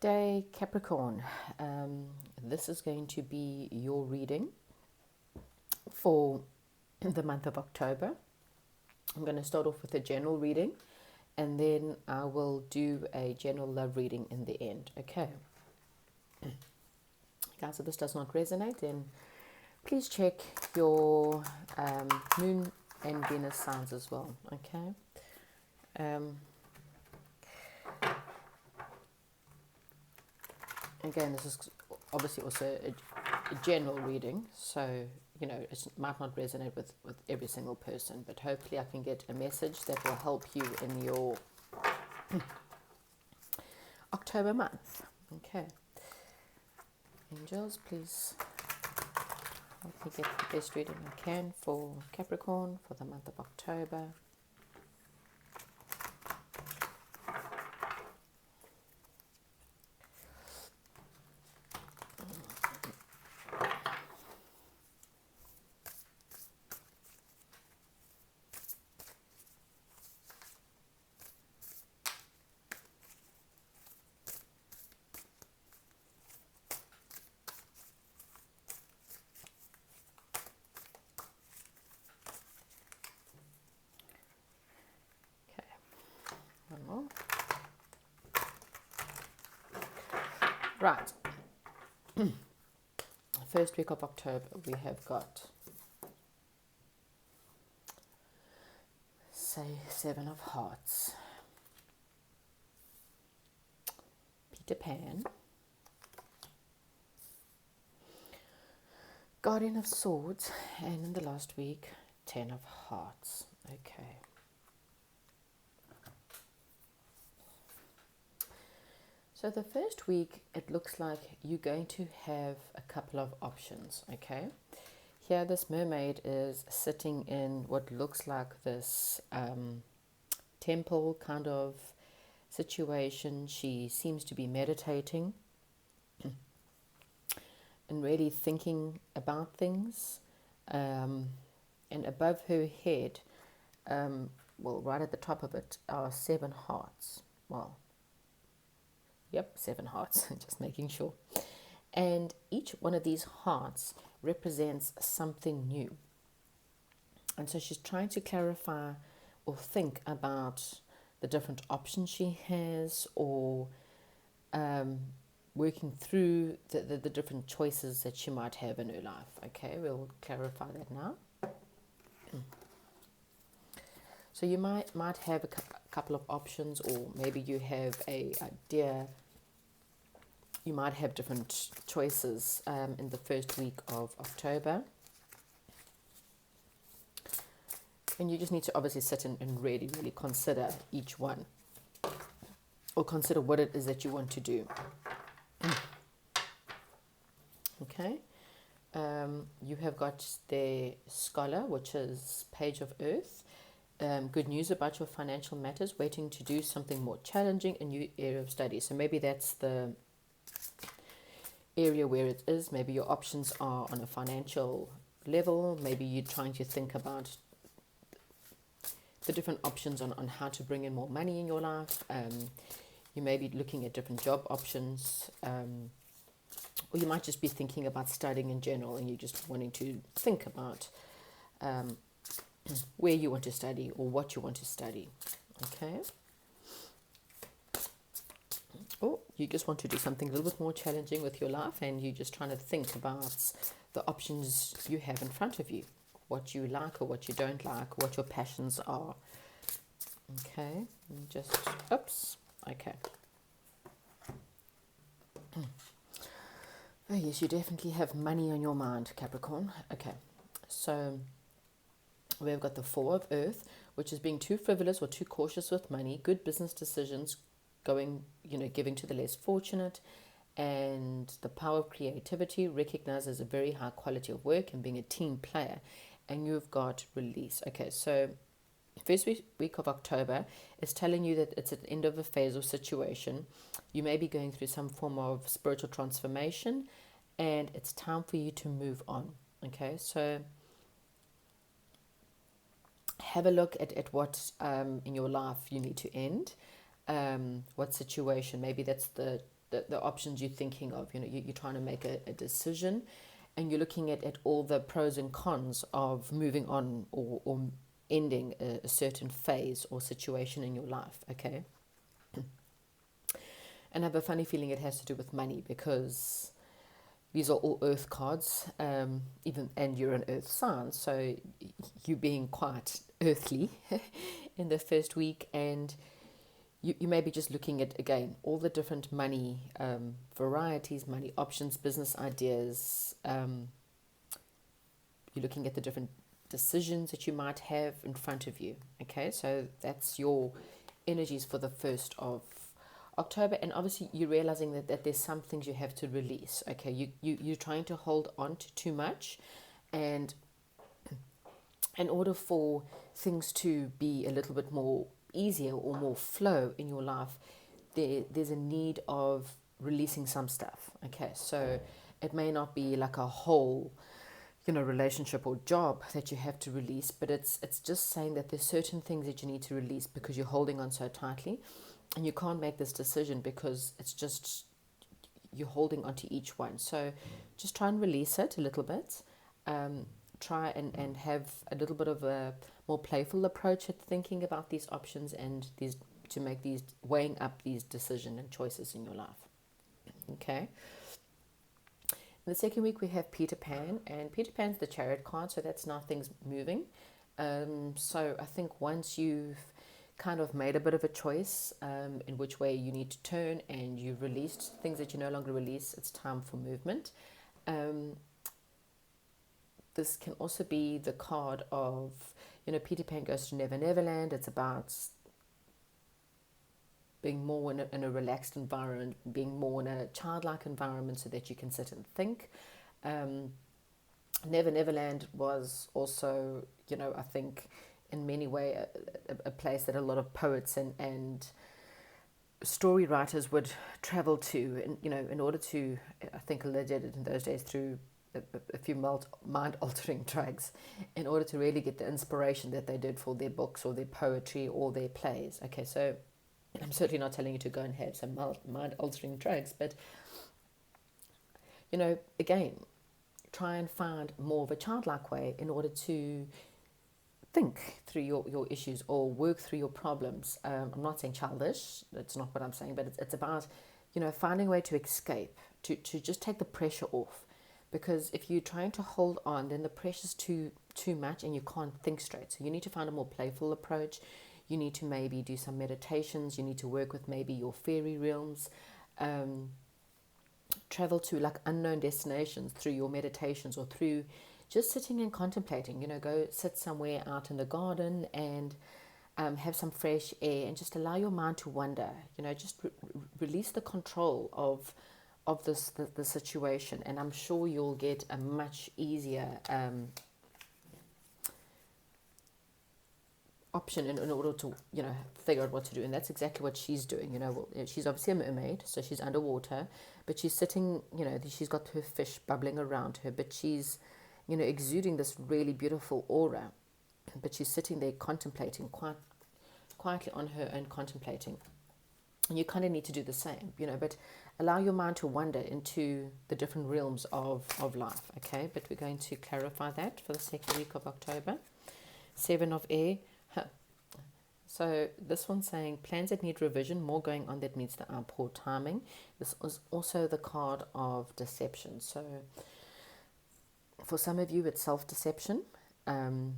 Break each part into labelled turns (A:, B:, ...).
A: day, Capricorn. This is going to be your reading for the month of October. I'm going to start off with a general reading and then I will do a general love reading in the end. Okay. Guys, if this does not resonate, then please check your moon and Venus signs as well. Okay. Again, this is obviously also a general reading, so it might not resonate with every single person, but hopefully I can get a message that will help you in your October month. Okay. Angels, please help me get the best reading I can for Capricorn for the month of October. Right. First week of October, we have got, say, Seven of Hearts, Peter Pan, Guardian of Swords, and in the last week, Ten of Hearts. Okay. So the first week, it looks like you're going to have a couple of options, okay? Here, this mermaid is sitting in what looks like this temple kind of situation. She seems to be meditating and really thinking about things. And above her head, right at the top of it, are seven hearts. Well, yep, seven hearts, just making sure. And each one of these hearts represents something new. And so she's trying to clarify or think about the different options she has, or working through the different choices that she might have in her life. Okay, we'll clarify that now. So you might have a couple of options, or maybe you have a idea. You might have different choices in the first week of October. And you just need to obviously sit and really, really consider each one. Or consider what it is that you want to do. Okay. You have got the Scholar, which is Page of Earth. Good news about your financial matters, waiting to do something more challenging, a new area of study. So maybe that's the area where it is. Maybe your options are on a financial level. Maybe you're trying to think about the different options on how to bring in more money in your life. You may be looking at different job options, or you might just be thinking about studying in general, and you're just wanting to think about where you want to study or what you want to study. Okay. Or you just want to do something a little bit more challenging with your life, and you're just trying to think about the options you have in front of you, what you like or what you don't like, what your passions are. Okay, just, oops, okay. Oh yes, you definitely have money on your mind, Capricorn. Okay, so we've got the Four of Earth, which is being too frivolous or too cautious with money, good business decisions, giving to the less fortunate, and the power of creativity, recognized as a very high quality of work, and being a team player. And you've got release. Okay, so first week of October is telling you that it's at the end of a phase or situation. You may be going through some form of spiritual transformation, and it's time for you to move on. Okay, so have a look at what in your life you need to end. What situation? Maybe that's the the options you're thinking of. You're trying to make a decision, and you're looking at all the pros and cons of moving on or ending a certain phase or situation in your life, okay? And I have a funny feeling it has to do with money, because these are all earth cards, and you're an earth sign, so you being quite earthly in the first week, and you may be just looking at, again, all the different money varieties, money options, business ideas. You're looking at the different decisions that you might have in front of you. Okay, so that's your energies for the 1st of October. And obviously you're realizing that there's some things you have to release. Okay, you're trying to hold on to too much, and in order for things to be a little bit more easier or more flow in your life, there's a need of releasing some stuff. Okay, so it may not be like a whole relationship or job that you have to release, but it's just saying that there's certain things that you need to release because you're holding on so tightly, and you can't make this decision because it's just you're holding on to each one. So just try and release it a little bit. Try and have a little bit of a more playful approach at thinking about these options and these, to make these, weighing up these decisions and choices in your life. Okay. In the second week we have Peter Pan, and Peter Pan's the Chariot card, so that's now things moving. So I think once you've kind of made a bit of a choice in which way you need to turn, and you've released things that you no longer release, it's time for movement. This can also be the card of, Peter Pan goes to Never Never Land. It's about being more in a relaxed environment, being more in a childlike environment so that you can sit and think. Never Never Land was also, I think in many ways a place that a lot of poets and story writers would travel to, and in order to, I think they did it in those days through a few mind-altering drugs, in order to really get the inspiration that they did for their books or their poetry or their plays. Okay, so I'm certainly not telling you to go and have some mind-altering drugs, but, again, try and find more of a childlike way in order to think through your issues or work through your problems. I'm not saying childish, that's not what I'm saying, but it's about, finding a way to escape, to just take the pressure off. Because if you're trying to hold on, then the pressure's too much and you can't think straight. So you need to find a more playful approach. You need to maybe do some meditations. You need to work with maybe your fairy realms. Travel to like unknown destinations through your meditations, or through just sitting and contemplating. Go sit somewhere out in the garden and have some fresh air, and just allow your mind to wander. Just release the control of the situation, and I'm sure you'll get a much easier option in order to figure out what to do. And that's exactly what she's doing. She's obviously a mermaid, so she's underwater, but she's sitting, she's got her fish bubbling around her, but she's exuding this really beautiful aura, but she's sitting there contemplating, quite quietly on her own, contemplating. And you kind of need to do the same, but allow your mind to wander into the different realms of life, okay? But we're going to clarify that for the second week of October. 7 of air. So this one's saying plans that need revision, more going on that meets the poor timing. This is also the card of deception. So for some of you, it's self-deception. And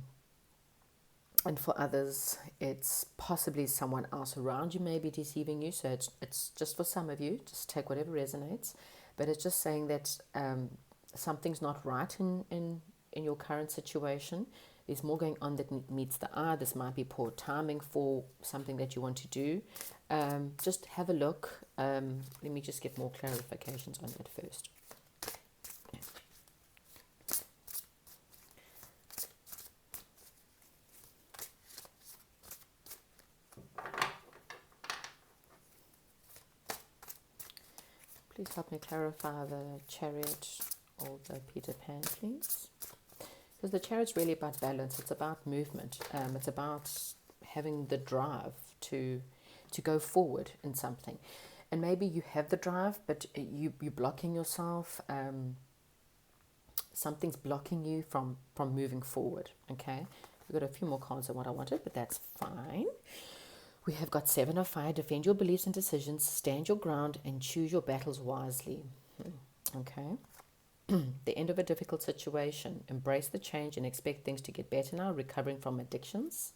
A: for others, it's possibly someone else around you may be deceiving you. So it's just for some of you, just take whatever resonates. But it's just saying that something's not right in your current situation. There's more going on that meets the eye. This might be poor timing for something that you want to do. Just have a look. Let me just get more clarifications on that first. Please help me clarify the Chariot or the Peter Pan, please. Because the Chariot's really about balance. It's about movement. It's about having the drive to go forward in something. And maybe you have the drive, but you're blocking yourself. Something's blocking you from moving forward. Okay, we've got a few more cards than what I wanted, but that's fine. We have got 7 of Fire. Defend your beliefs and decisions, stand your ground, and choose your battles wisely. Okay. The end of a difficult situation. Embrace the change and expect things to get better now, recovering from addictions.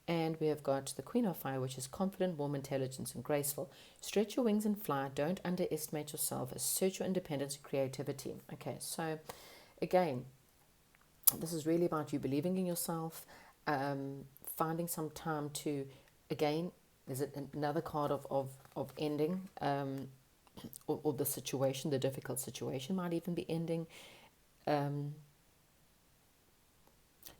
A: And we have got the Queen of Fire, which is confident, warm, intelligent, and graceful. Stretch your wings and fly. Don't underestimate yourself. Assert your independence and creativity. Okay, so again, this is really about you believing in yourself, finding some time to, again, there's another card of ending, or the situation, the difficult situation might even be ending.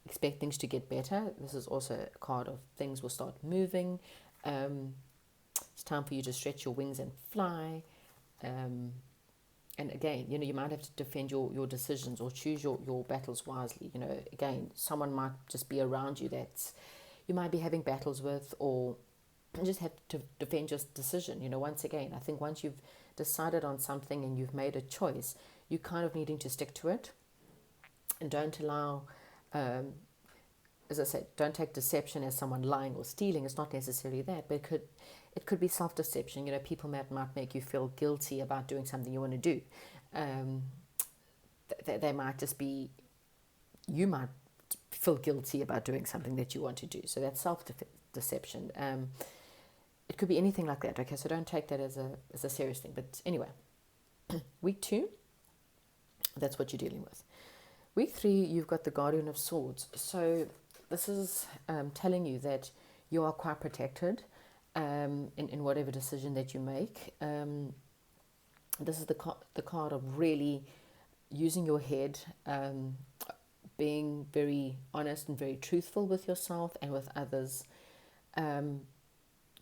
A: Expect things to get better. This is also a card of things will start moving. It's time for you to stretch your wings and fly. And again, you might have to defend your decisions or choose your battles wisely. Again, someone might just be around you that you might be having battles with, or just have to defend your decision. Once again, I think once you've decided on something and you've made a choice, you're kind of needing to stick to it, and don't allow, as I said, don't take deception as someone lying or stealing. It's not necessarily that, but it could be self-deception. People might make you feel guilty about doing something you want to do. They might just be, you might feel guilty about doing something that you want to do. So that's self-deception. It could be anything like that. Okay, so don't take that as a serious thing. But anyway, week 2, that's what you're dealing with. Week 3, you've got the Guardian of Swords. So this is telling you that you are quite protected in whatever decision that you make. This is the card of really using your head, being very honest and very truthful with yourself and with others.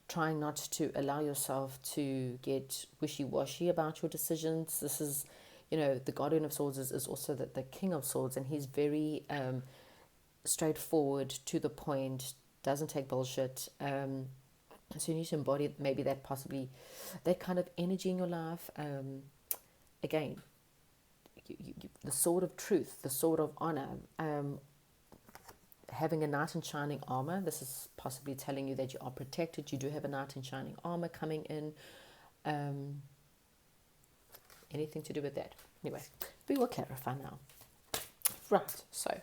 A: Trying not to allow yourself to get wishy-washy about your decisions. This is, the Guardian of Swords is also the King of Swords, and he's very straightforward, to the point, doesn't take bullshit. So you need to embody maybe that kind of energy in your life. Again, the sword of truth, the sword of honor, having a knight in shining armor. This is possibly telling you that you are protected. You do have a knight in shining armor coming in. Anything to do with that. Anyway, we will clarify now. Right, so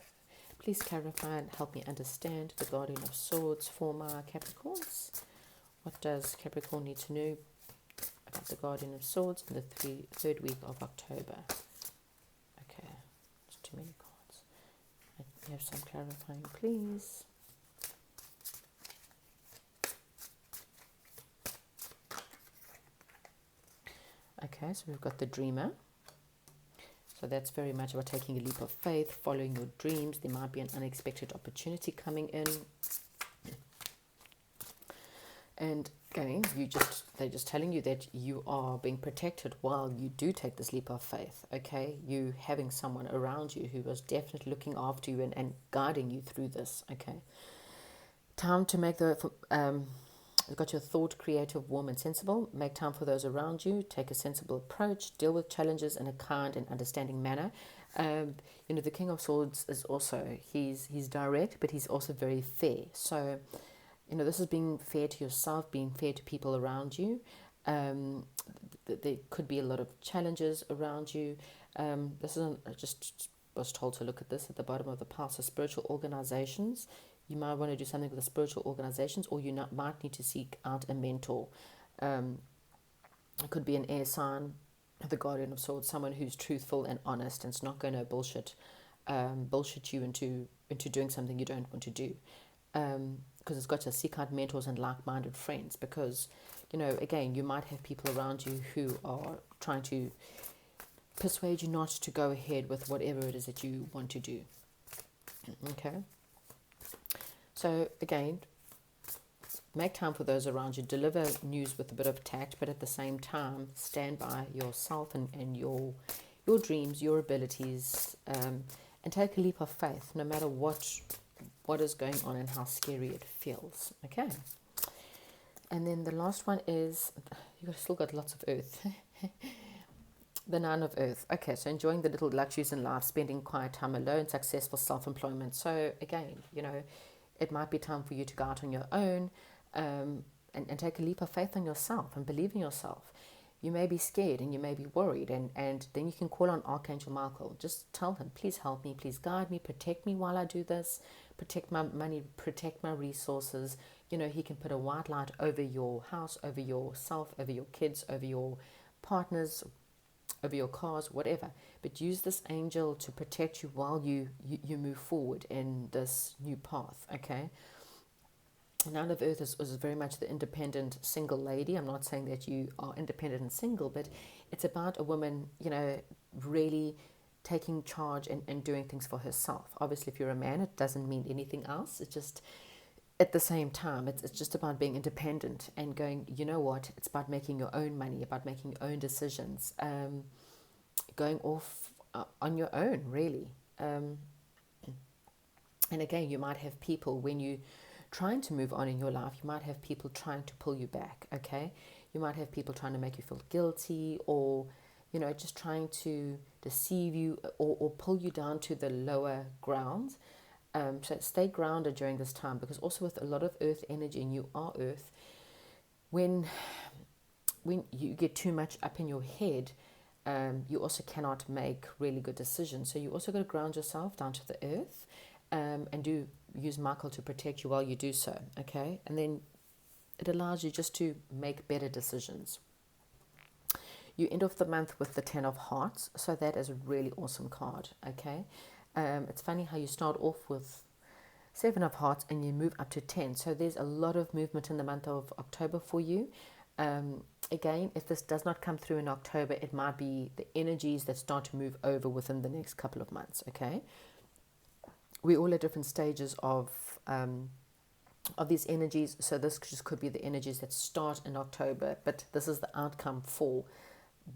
A: please clarify and help me understand the Guardian of Swords for my Capricorns. What does Capricorn need to know about the Guardian of Swords in the third week of October? Okay, it's too many cards. I have some clarifying, please. Okay, so we've got the Dreamer. So that's very much about taking a leap of faith, following your dreams. There might be an unexpected opportunity coming in. And again, they're just telling you that you are being protected while you do take this leap of faith, okay? You having someone around you who was definitely looking after you and guiding you through this, okay? Time to make you've got your thought, creative, warm, and sensible. Make time for those around you. Take a sensible approach. Deal with challenges in a kind and understanding manner. The King of Swords is also, he's direct, but he's also very fair. So, this is being fair to yourself, being fair to people around you. There could be a lot of challenges around you. This is I just was told to look at this at the bottom of the pile. So spiritual organizations. You might want to do something with the spiritual organizations, or you might need to seek out a mentor. It could be an air sign, the Guardian of Swords, someone who's truthful and honest and it's not going to bullshit you into doing something you don't want to do. Because it's got to seek out mentors and like-minded friends, because, again, you might have people around you who are trying to persuade you not to go ahead with whatever it is that you want to do. Okay? So, again, make time for those around you. Deliver news with a bit of tact, but at the same time, stand by yourself and your dreams, your abilities, and take a leap of faith, no matter what is going on and how scary it feels. Okay. And then the last one is, you've still got lots of earth. The Nine of Earth. Okay, so enjoying the little luxuries in life, spending quiet time alone, successful self-employment. So again, it might be time for you to go out on your own, and take a leap of faith on yourself and believe in yourself. You may be scared and you may be worried, and then you can call on Archangel Michael. Just tell him, please help me, please guide me, protect me while I do this, protect my money, protect my resources. He can put a white light over your house, over yourself, over your kids, over your partners, over your cars, whatever. But use this angel to protect you while you move forward in this new path, okay? Nine of Earth is very much the independent single lady. I'm not saying that you are independent and single, but it's about a woman, really taking charge and doing things for herself. Obviously, if you're a man, it doesn't mean anything else. It's just, at the same time, it's just about being independent and going, you know what, it's about making your own money, about making your own decisions, going off on your own, really. And again, you might have people, when you trying to move on in your life, you might have people trying to pull you back, okay? You might have people trying to make you feel guilty, or, just trying to deceive you, or pull you down to the lower ground. So stay grounded during this time, because also with a lot of earth energy, and you are earth, when you get too much up in your head, you also cannot make really good decisions. So you also got to ground yourself down to the earth, and use Michael to protect you while you do so, okay? And then it allows you just to make better decisions. You end off the month with the 10 of Hearts, so that is a really awesome card, okay? It's funny how you start off with 7 of Hearts and you move up to 10. So there's a lot of movement in the month of October for you. Again, if this does not come through in October, it might be the energies that start to move over within the next couple of months, okay? We're all at different stages of these energies, so this just could be the energies that start in October, but this is the outcome for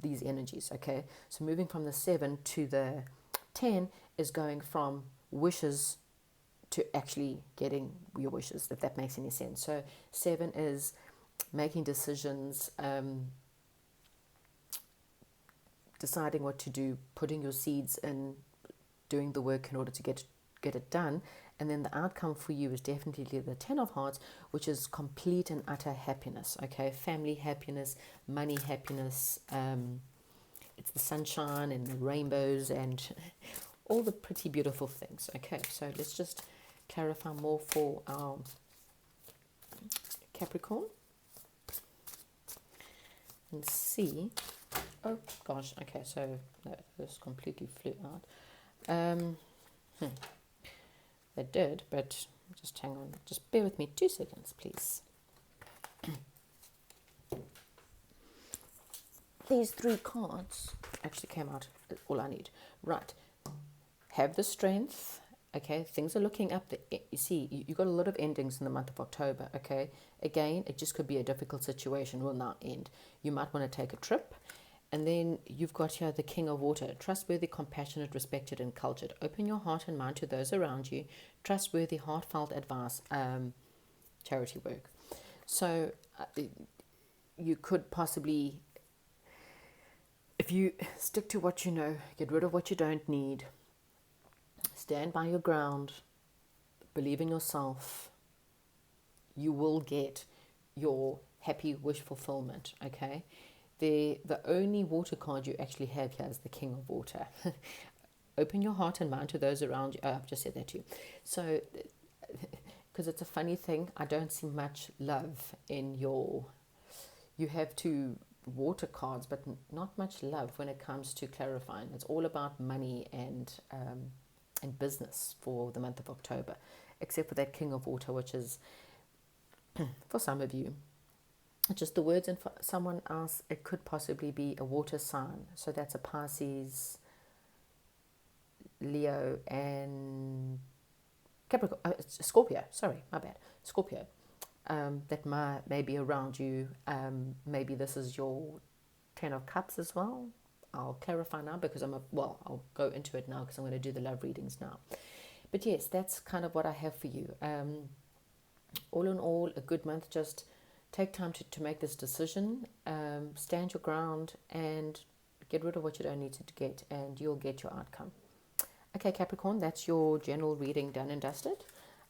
A: these energies, okay? So moving from the 7 to the 10 is going from wishes to actually getting your wishes, if that makes any sense. So 7 is making decisions, deciding what to do, putting your seeds in, doing the work in order to get it done. And then the outcome for you is definitely the 10 of Hearts, which is complete and utter happiness, okay? Family happiness, money happiness, it's the sunshine and the rainbows and all the pretty beautiful things, okay? So let's just clarify more for our Capricorn and see. Oh gosh, okay, so no, this completely flew out. They did, but just hang on, just bear with me 2 seconds, please. These 3 cards actually came out all I need. Right, have the strength, okay, things are looking up. You see, you got a lot of endings in the month of October, okay? Again, it just could be a difficult situation will now end. You might want to take a trip. And then you've got here the King of Water, trustworthy, compassionate, respected, and cultured. Open your heart and mind to those around you. Trustworthy, heartfelt advice, charity work. So you could possibly, if you stick to what you know, get rid of what you don't need, stand by your ground, believe in yourself, you will get your happy wish fulfillment, okay? The only water card you actually have here is the King of Water. Open your heart and mind to those around you. Oh, I've just said that too. So, because it's a funny thing, I don't see much love in your... You have 2 water cards, but not much love when it comes to clarifying. It's all about money and business for the month of October, except for that King of Water, which is, for some of you, just the words, and for someone else, it could possibly be a water sign. So that's a Pisces, Leo, and Capricorn, Scorpio. Sorry, my bad, Scorpio. That may be around you. Maybe this is your 10 of Cups as well. I'll clarify now because I'll go into it now because I'm going to do the love readings now. But yes, that's kind of what I have for you. All in all, a good month. Just take time to make this decision, stand your ground, and get rid of what you don't need to get, and you'll get your outcome. Okay, Capricorn, that's your general reading done and dusted.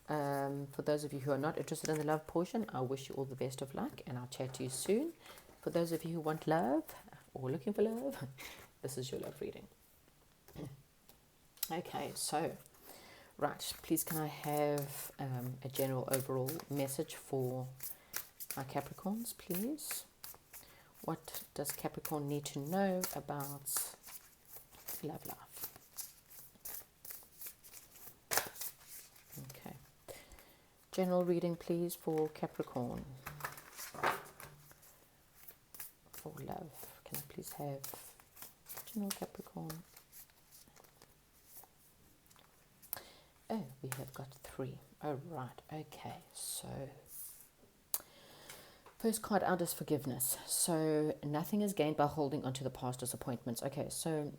A: For those of you who are not interested in the love portion, I wish you all the best of luck, and I'll chat to you soon. For those of you who want love or looking for love, this is your love reading. Okay, so, right, please can I have a general overall message for my Capricorns, please? What does Capricorn need to know about love life? Okay. General reading, please, for Capricorn. For love. Can I please have general Capricorn? Oh, we have got 3. Oh, right. Okay, so first card out is forgiveness. So nothing is gained by holding onto the past disappointments. Okay, so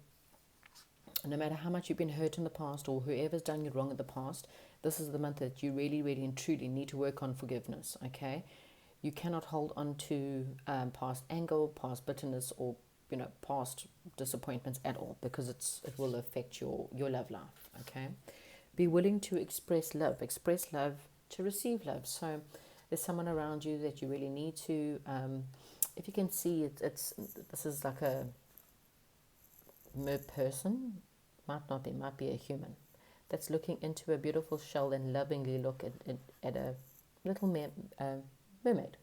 A: no matter how much you've been hurt in the past or whoever's done you wrong in the past, this is the month that you really, really and truly need to work on forgiveness, okay? You cannot hold on to past anger, past bitterness, or past disappointments at all, because it will affect your love life, okay? Be willing to express love to receive love. So there's someone around you that you really need to, if you can see this is like a mer person, might be a human that's looking into a beautiful shell and lovingly look at a little mermaid.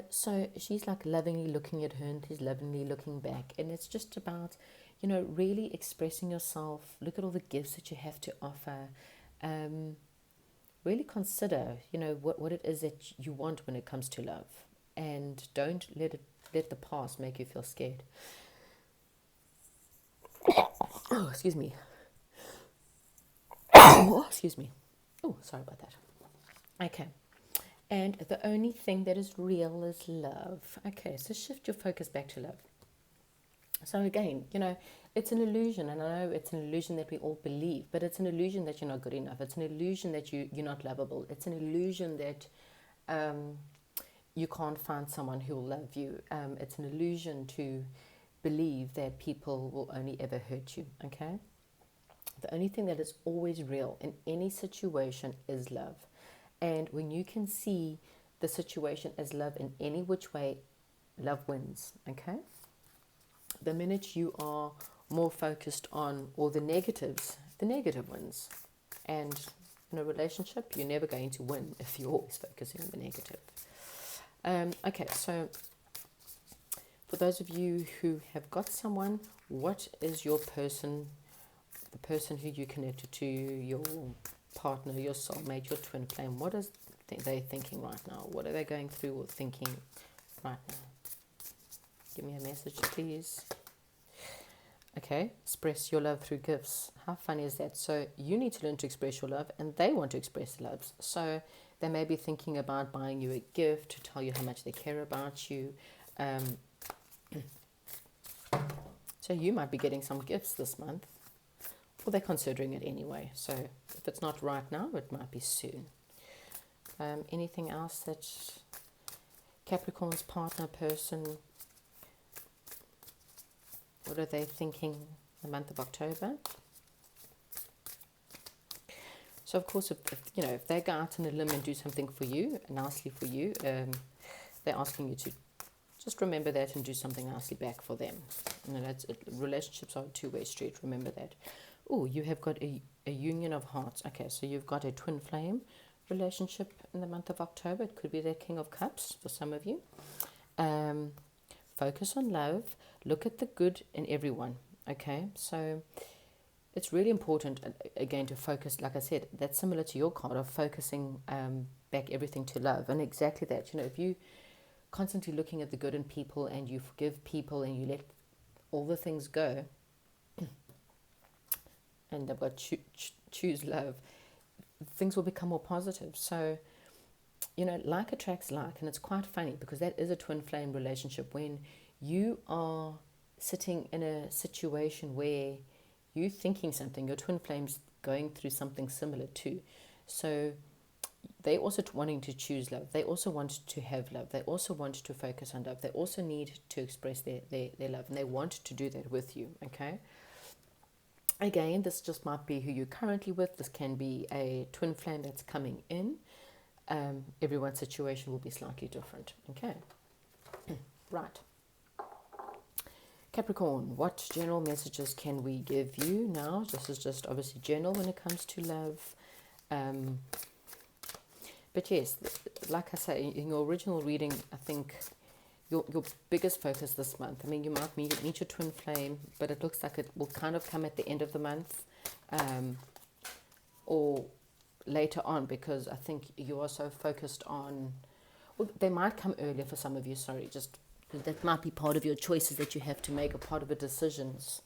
A: So she's like lovingly looking at her, and he's lovingly looking back, and it's just about really expressing yourself. Look at all the gifts that you have to offer. Really consider what it is that you want when it comes to love, and don't let the past make you feel scared. Oh, excuse me. Oh, excuse me. Oh, sorry about that. Okay. And the only thing that is real is love. Okay, so shift your focus back to love. So again, it's an illusion, and I know it's an illusion that we all believe, but it's an illusion that you're not good enough. It's an illusion that you're not lovable. It's an illusion that you can't find someone who will love you. It's an illusion to believe that people will only ever hurt you, okay? The only thing that is always real in any situation is love. And when you can see the situation as love in any which way, love wins, okay? The minute you are more focused on all the negatives, the negative wins. And in a relationship, you're never going to win if you're always focusing on the negative. Okay, so for those of you who have got someone, what is your person, the person who you connected to, your partner, your soulmate, your twin flame, what is they thinking right now? What are they going through or thinking right now? Give me a message, please. Okay, express your love through gifts. How funny is that? So you need to learn to express your love, and they want to express love. So they may be thinking about buying you a gift to tell you how much they care about you. So you might be getting some gifts this month, or they're considering it anyway. So if it's not right now, it might be soon. Anything else that Capricorn's partner, person, what are they thinking the month of October? So of course, if they go out on a limb and do something for you, nicely for you, they're asking you to just remember that and do something nicely back for them. Relationships are a two-way street. Remember that. Oh, you have got a union of hearts. Okay, so you've got a twin flame relationship in the month of October. It could be the King of Cups for some of you. Focus on love. Look at the good in everyone. Okay, so it's really important, again, to focus, like I said, that's similar to your card of focusing back everything to love. And exactly that, if you constantly looking at the good in people and you forgive people and you let all the things go, and they've got choose love, things will become more positive. So, like attracts like, and it's quite funny because that is a twin flame relationship. When you are sitting in a situation where you thinking something, your twin flame's going through something similar too. So they also wanting to choose love. They also want to have love. They also want to focus on love. They also need to express their love, and they want to do that with you, okay? Again, this just might be who you're currently with. This can be a twin flame that's coming in. Everyone's situation will be slightly different, okay? Right. Capricorn, what general messages can we give you now? This is just obviously general when it comes to love. But yes, like I say, in your original reading, I think your biggest focus this month, I mean, you might meet your twin flame, but it looks like it will kind of come at the end of the month or later on, because I think you are so focused on, well, they might come earlier for some of you, sorry, just that might be part of your choices that you have to make, or part of the decisions.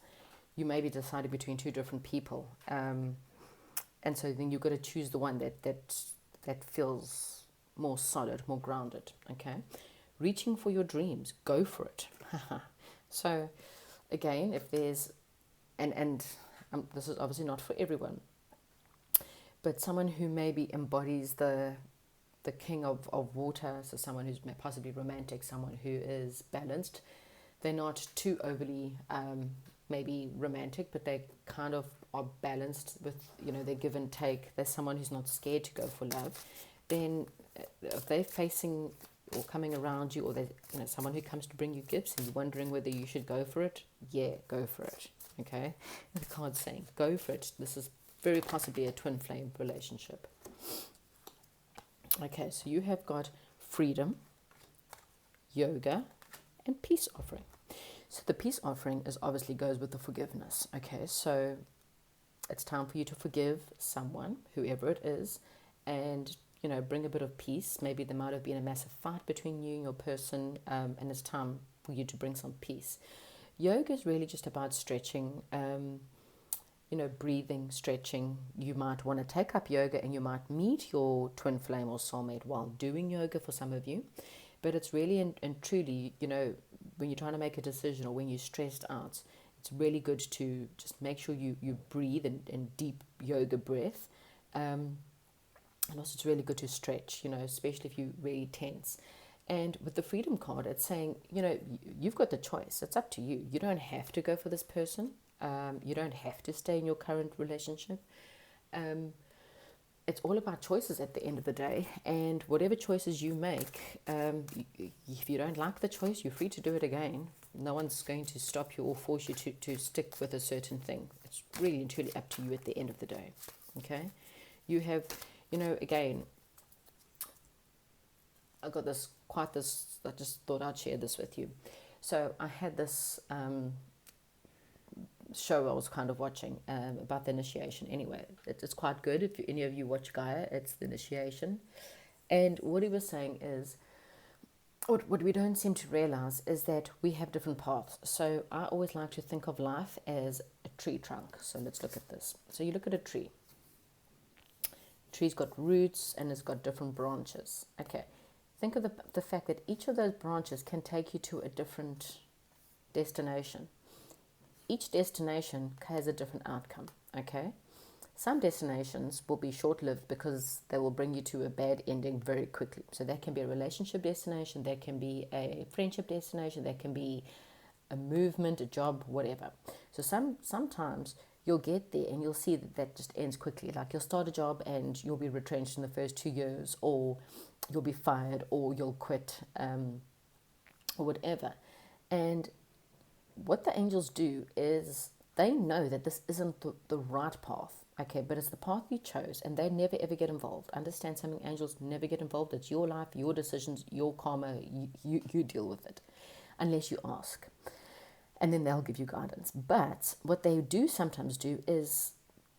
A: You may be deciding between two different people. And so then you've got to choose the one that feels more solid, more grounded, okay? Reaching for your dreams, go for it. So, again, if there's, and this is obviously not for everyone, but someone who maybe embodies the king of water, so someone who's possibly romantic, someone who is balanced. They're not too overly maybe romantic, but they kind of are balanced with, their give and take. There's someone who's not scared to go for love. Then if they're facing or coming around you, or there's someone who comes to bring you gifts and you're wondering whether you should go for it, yeah, go for it, okay? The card's saying, go for it. This is very possibly a twin flame relationship. Okay, so you have got freedom, yoga, and peace offering. So the peace offering is obviously goes with the forgiveness. Okay, so it's time for you to forgive someone, whoever it is, and bring a bit of peace. Maybe there might have been a massive fight between you and your person, and it's time for you to bring some peace. Yoga is really just about stretching, breathing, stretching. You might want to take up yoga, and you might meet your twin flame or soulmate while doing yoga for some of you. But it's really and truly, when you're trying to make a decision or when you're stressed out, it's really good to just make sure you breathe in deep yoga breath. And also it's really good to stretch, especially if you're really tense. And with the freedom card, it's saying, you've got the choice. It's up to you. You don't have to go for this person. You don't have to stay in your current relationship. It's all about choices at the end of the day. And whatever choices you make, if you don't like the choice, you're free to do it again. No one's going to stop you or force you to stick with a certain thing. It's really and truly up to you at the end of the day. Okay? You have, again, I got this, I just thought I'd share this with you. So I had this show I was kind of watching about the initiation. Anyway, it's quite good. If any of you watch Gaia, it's the initiation. And what he was saying is, what we don't seem to realize is that we have different paths. So I always like to think of life as a tree trunk. So let's look at this. So you look at a tree. Tree's got roots and it's got different branches. Okay. Think of the fact that each of those branches can take you to a different destination. Each destination has a different outcome, okay? Some destinations will be short-lived because they will bring you to a bad ending very quickly. So that can be a relationship destination, that can be a friendship destination, that can be a movement, a job, whatever. So sometimes you'll get there and you'll see that just ends quickly. Like you'll start a job and you'll be retrenched in the first 2 years, or you'll be fired, or you'll quit, or whatever. And what the angels do is they know that this isn't the right path, okay, but it's the path you chose, and they never ever get involved. Understand something, angels never get involved. It's your life, your decisions, your karma. You deal with it unless you ask, and then they'll give you guidance. But what they do sometimes do is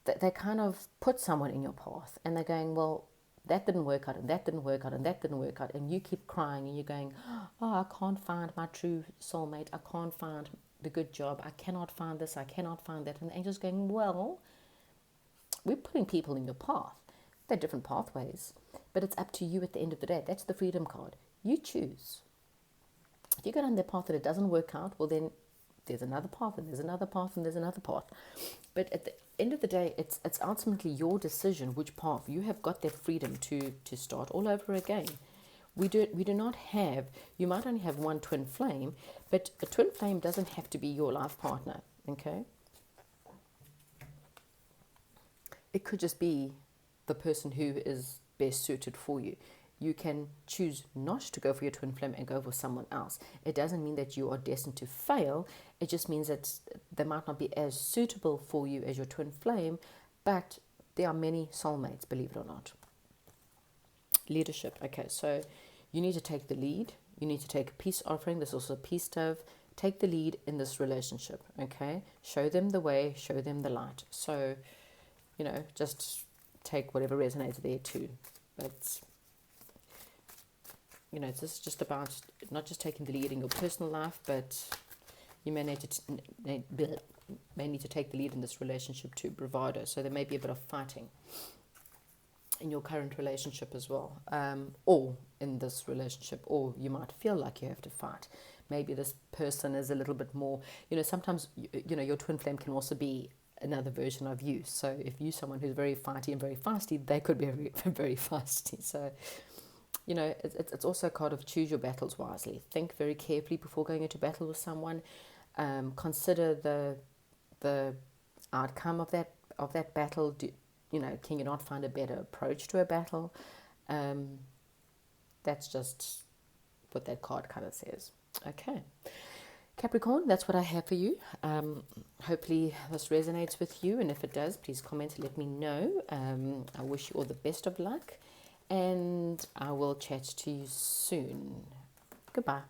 A: that they kind of put someone in your path, and they're going, well, that didn't work out, and that didn't work out, and that didn't work out, and you keep crying, and you're going, oh, I can't find my true soulmate, I can't find the good job, I cannot find this, I cannot find that. And the angel's going, well, we're putting people in your path. They're different pathways, but it's up to you at the end of the day. That's the freedom card. You choose. If you go down the path that it doesn't work out, well then there's another path, and there's another path, and there's another path. But at the end of the day, it's ultimately your decision which path. You have got that freedom to start all over again. We do not have, you might only have one twin flame, but a twin flame doesn't have to be your life partner, okay? It could just be the person who is best suited for you. You can choose not to go for your twin flame and go for someone else. It doesn't mean that you are destined to fail. It just means that they might not be as suitable for you as your twin flame, but there are many soulmates, believe it or not. Leadership. Okay, so you need to take the lead. You need to take a peace offering. There's also a peace dove. Take the lead in this relationship, okay? Show them the way, show them the light. So, just take whatever resonates there too. But this is just about not just taking the lead in your personal life, but you may need to take the lead in this relationship too, bravado. So there may be a bit of fighting in your current relationship as well, or in this relationship, or you might feel like you have to fight. Maybe this person is a little bit more, sometimes, your twin flame can also be another version of you. So if you're someone who's very fighty and very feisty, they could be very, very feisty. So, it's also a card of choose your battles wisely. Think very carefully before going into battle with someone. Consider the outcome of that battle. Can you not find a better approach to a battle? That's just what that card kind of says. Okay. Capricorn, that's what I have for you. Hopefully this resonates with you, and if it does, please comment and let me know. I wish you all the best of luck, and I will chat to you soon. Goodbye.